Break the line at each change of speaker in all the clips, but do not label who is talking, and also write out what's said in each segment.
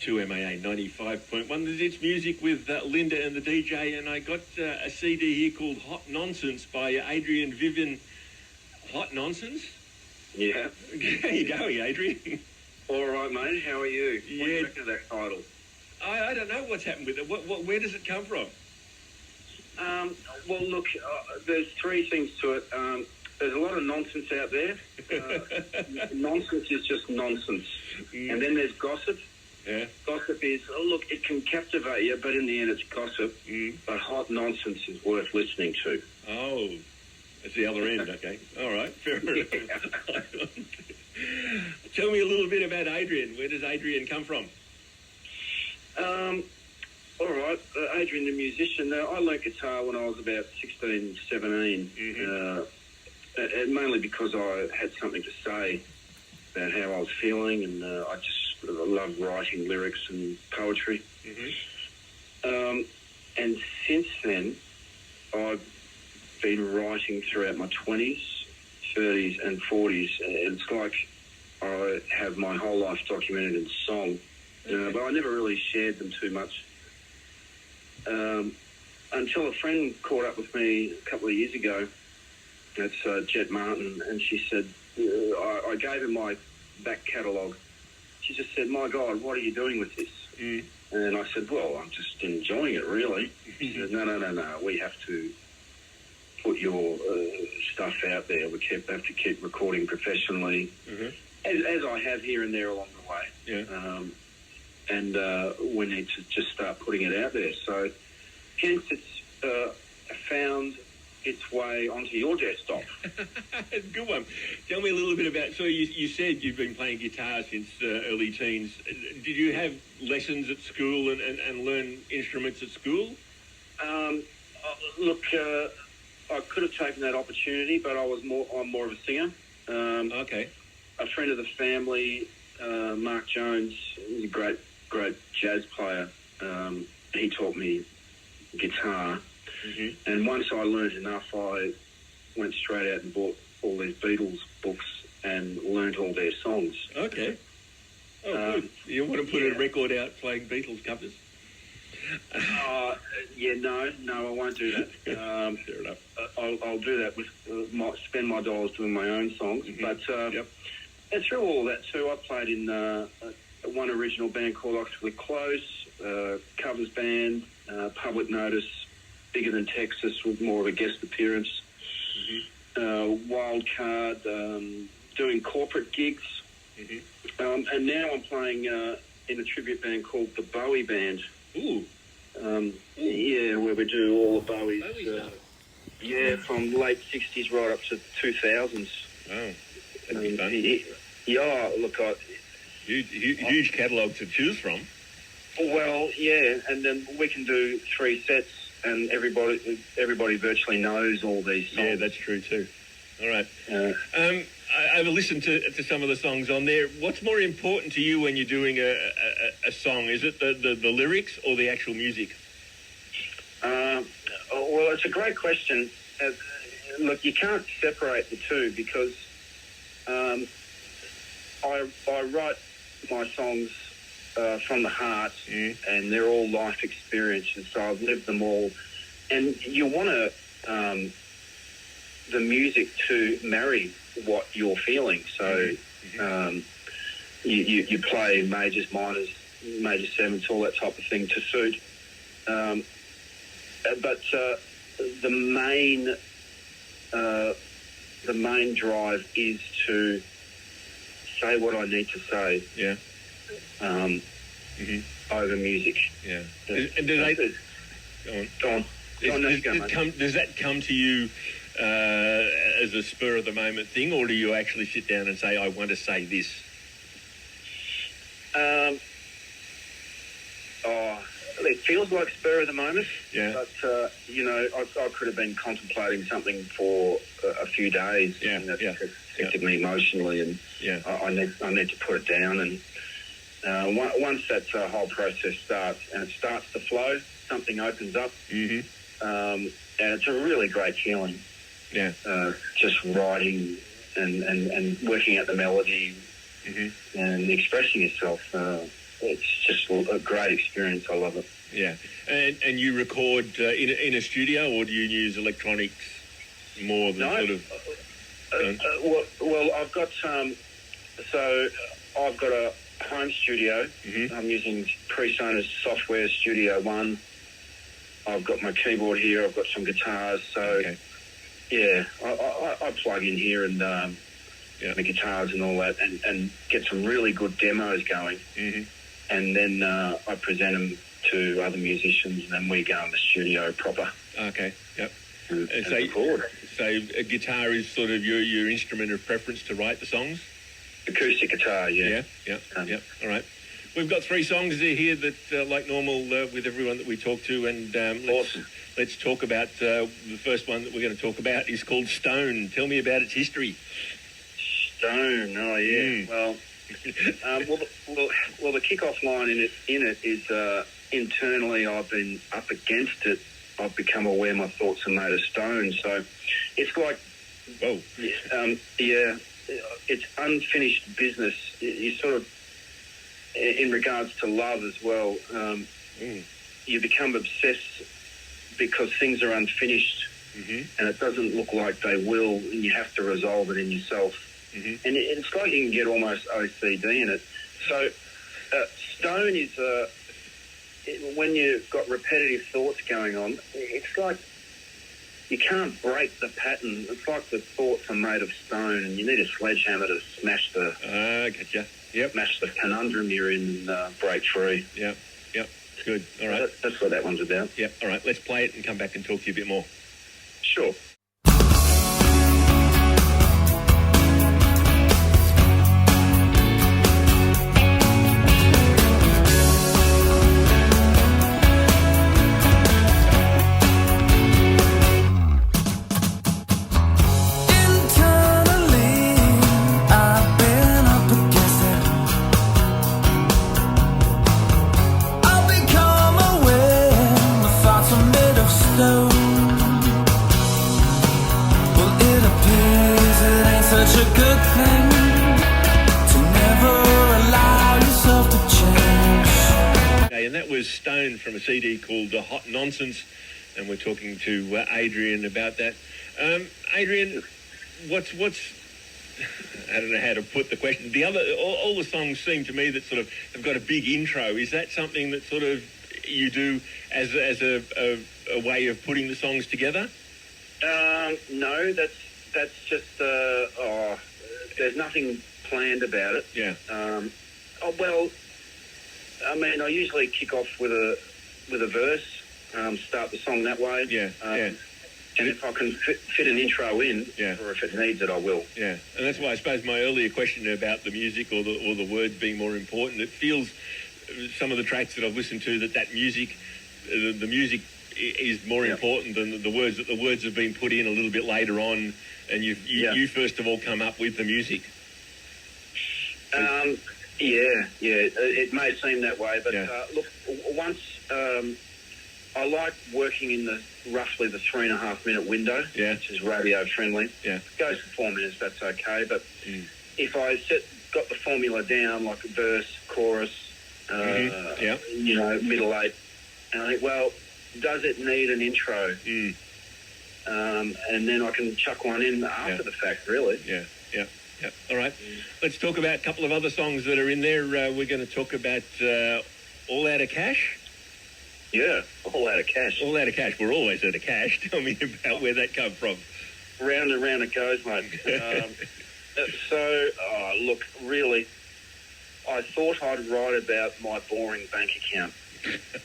2MAA 95.1. It's music with Linda and the DJ, and I got a CD here called Hot Nonsense by Adrian Vivian. Hot Nonsense?
Yeah.
How you going, Adrian?
All right, mate. How are you?
Yeah.
What do you reckon of that title?
I don't know what's happened with it. Where does it come from?
Well, look, there's three things to it. There's a lot of nonsense out there. Nonsense is just nonsense. And then there's gossip.
Yeah.
Gossip is, look, it can captivate you, but in the end it's gossip. But hot nonsense is worth listening to.
Oh, that's the other end, okay. All right, fair enough. Tell me a little bit about Adrian. Where does Adrian come from?
All right, Adrian, the musician. I learnt guitar when I was about 16, 17, and mainly because I had something to say about how I was feeling, and I just love writing lyrics and poetry. And since then, I've been writing throughout my 20s, 30s and 40s. It's like I have my whole life documented in song, but I never really shared them too much. Until a friend caught up with me a couple of years ago. That's Jet Martin, and she said, I gave her my back catalogue. She just said, "My God, what are you doing with this?" And I said, "Well, I'm just enjoying it, really." She said, No, we have to put your stuff out there. We have to keep recording professionally, as I have here and there along the way.
Yeah.
And we need to just start putting it out there. So, hence, it's found its way onto your desktop.
Good one. Tell me a little bit about, so you said you've been playing guitar since early teens. Did you have lessons at school and learn instruments at school?
Look, I could have taken that opportunity, but I'm more of a singer.
Okay.
A friend of the family, Mark Jones, he's a great jazz player. He taught me guitar. And once I learned enough, I went straight out and bought all these Beatles books and learned all their songs.
Okay. Oh, good. You want to put a record out playing Beatles covers? No, I won't do that. Fair enough.
I'll do that with spend my dollars doing my own songs. But and through all that too, I played in one original band called Oxford Close, covers band, Public Notice, Bigger Than Texas with more of a guest appearance, Wildcard, doing corporate gigs, and now I'm playing in a tribute band called the Bowie Band.
Ooh.
Where we do all the Bowies.
Bowie stuff.
From late 60s right up to 2000s.
Oh, that'd be fun.
Look,
huge catalogue to choose from.
Well, and then we can do 3 sets, and everybody virtually knows all these songs.
Yeah, that's true too. All right. I've listened to some of the songs on there. What's more important to you when you're doing a song? Is it the lyrics or the actual music?
Well, it's a great question. Look, you can't separate the two because I write my songs from the heart, and they're all life experiences, so I've lived them all. And you want the music to marry what you're feeling. So you play majors, minors, major sevenths, all that type of thing to suit. But the main drive is to say what I need to say.
Yeah.
Over music.
Yeah. And do they... Go on. Does that come to you as a spur of the moment thing, or do you actually sit down and say, I want to say this? It feels like spur of the moment. Yeah.
But, I could have been contemplating something for a few days.
Yeah.
And that affected me emotionally, and I need to put it down. And once that whole process starts, and it starts to flow, something opens up. And it's a really great feeling.
Yeah.
Just writing and working out the melody and expressing yourself. it's just a great experience. I love it.
Yeah, and you record in a studio, or do you use electronics more than sort of?
Well, I've got so I've got a home studio.
Mm-hmm.
I'm using PreSonus Software Studio One. I've got my keyboard here. I've got some guitars. So
okay.
Yeah, I plug in here and the guitars and all that, and get some really good demos going.
Mm-hmm.
And then I present them to other musicians, and then we go in the studio proper.
Okay. Yep.
And
so
record.
So a guitar is sort of your instrument of preference to write the songs?
Acoustic guitar, yeah.
Yeah. All right. We've got 3 songs here that, like normal, with everyone that we talk to, and
Awesome.
let's talk about the first one that we're going to talk about is called Stone. Tell me about its history.
Stone, oh yeah. Well, the kick-off line in it is internally I've been up against it. I've become aware my thoughts are made of stone. So it's like,
whoa,
it's unfinished business. You sort of, in regards to love as well, you become obsessed because things are unfinished, and it doesn't look like they will, and you have to resolve it in yourself.
Mm-hmm.
And it's like you can get almost OCD in it. So stone is when you've got repetitive thoughts going on, it's like you can't break the pattern. It's like the thoughts are made of stone, and you need a sledgehammer to smash
gotcha. Yep.
Smash the conundrum you're in and break free.
Yep. Good. All right.
That's what that one's about.
Yep. All right. Let's play it and come back and talk to you a bit more.
Sure.
Stone from a CD called Hot Nonsense, and we're talking to Adrian about that. Adrian, what's I don't know how to put the question. All the songs seem to me that sort of have got a big intro. Is that something that sort of you do as a way of putting the songs together?
No, that's just there's nothing planned about it.
Yeah.
I mean, I usually kick off with a verse, start the song that way.
Yeah,
And if I can fit an intro in, or if it needs it, I will.
Yeah, and that's why I suppose my earlier question about the music or the words being more important, it feels some of the tracks that I've listened to that music, the music is more important than the words. That the words have been put in a little bit later on, and you first of all come up with the music. It may seem that way, but look, once I like working in roughly the 3.5 minute window, which is radio friendly. Yeah, goes for 4 minutes, that's okay. But if I got the formula down, like a verse, chorus, middle eight, and I think, well, does it need an intro? And then I can chuck one in after the fact, really. Yeah. All right. Let's talk about a couple of other songs that are in there. We're going to talk about All Out of Cash.
Yeah, All Out of Cash.
All Out of Cash. We're always out of cash. Tell me about where that come from.
Round and round it goes, mate. Look, really, I thought I'd write about my boring bank account.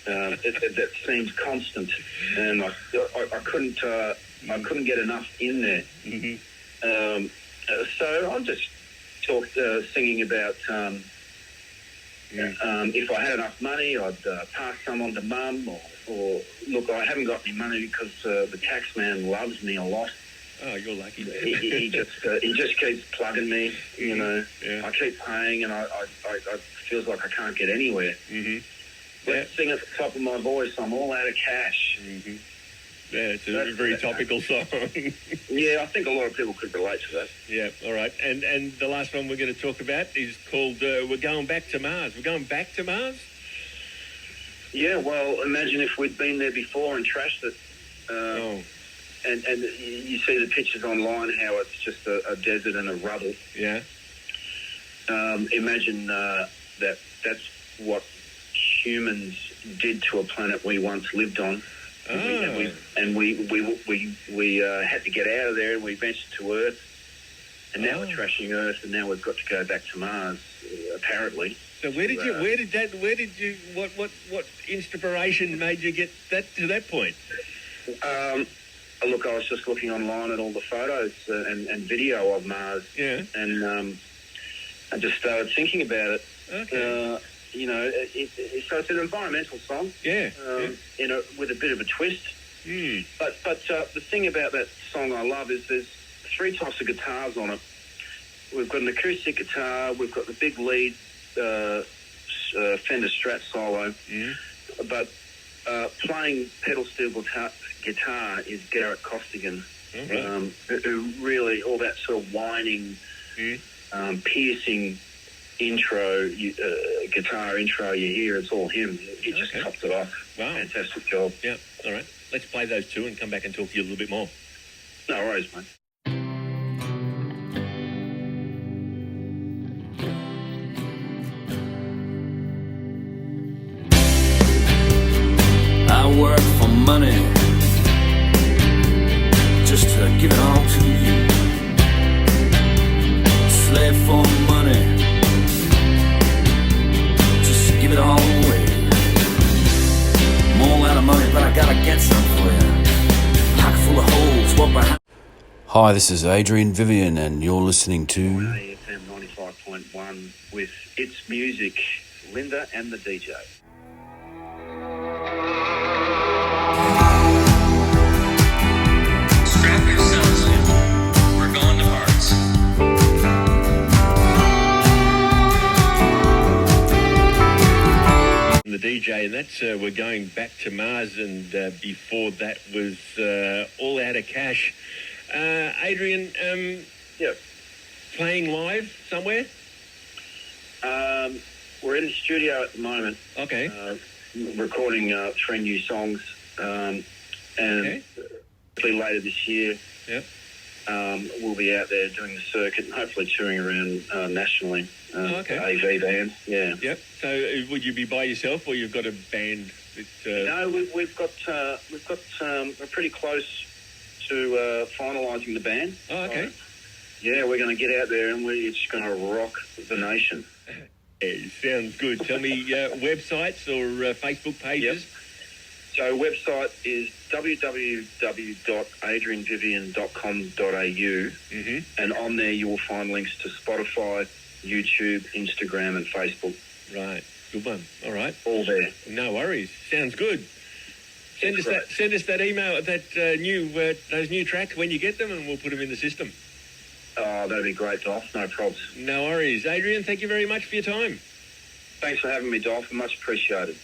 That seems constant, and I couldn't get enough in there. Mm-hmm. So I'm just singing about if I had enough money, I'd pass some on to Mum, or look, I haven't got any money because the tax man loves me a lot.
Oh, you're lucky.
he just keeps plugging me, you know. Yeah. I keep paying, and I feels like I can't get anywhere. Mm-hmm. Let's sing at the top of my voice. I'm all out of cash.
Mm-hmm. Yeah, it's a very topical song.
Yeah, I think a lot of people could relate to that.
Yeah, all right. And the last one we're going to talk about is called We're Going Back to Mars. We're going back to Mars?
Yeah, well, imagine if we'd been there before and trashed it. And you see the pictures online, how it's just a desert and a rubble.
Yeah.
Imagine that's what humans did to a planet we once lived on. And we had to get out of there, and we ventured to Earth, and now we're trashing Earth, and now we've got to go back to Mars, apparently.
So what inspiration made you get that to that point?
Look, I was just looking online at all the photos and video of Mars, and I just started thinking about it.
Okay.
So it's an environmental song, with a bit of a twist.
Mm.
But the thing about that song I love is there's 3 types of guitars on it. We've got an acoustic guitar, we've got the big lead Fender Strat solo, but playing pedal steel guitar is Garrett Costigan, who really, all that sort of whining, piercing intro, guitar intro you hear, it's all him. He just topped it off.
Wow.
Fantastic job.
Yeah, all right. Let's play those 2 and come back and talk to you a little bit more.
No worries, mate.
I work for money, just to give it all to you. Slave for money, just give it all away. I'm all out of money, but I gotta get some for you. Pack full of holes, what behind. Hi, this is Adrian Vivian, and you're listening to
AFM 95.1 with It's Music, Linda and the DJ.
Strap yourselves in. We're going to Mars.
The DJ, and that's We're Going Back to Mars, and before that was All Out of Cash. Adrian, playing live somewhere?
We're in the studio at the moment.
Okay.
Recording 3 new songs, and hopefully later this year, we'll be out there doing the circuit and hopefully touring around nationally. AV bands, yeah.
Yep. So would you be by yourself, or you've got a band that?
No, we're pretty close to finalising the band.
Oh, okay.
Yeah, we're going to get out there and we're just going to rock the nation.
Yeah, sounds good. Tell me websites or Facebook pages.
Yep. So website is www.adrianvivian.com.au, and on there you will find links to Spotify, YouTube, Instagram and Facebook.
Right. Good one. All right.
All there.
No worries. Sounds good. Send us that email, that those new tracks when you get them, and we'll put them in the system.
Oh, that'd be great, Dolph. No probs.
No worries. Adrian, thank you very much for your time.
Thanks for having me, Dolph. Much appreciated.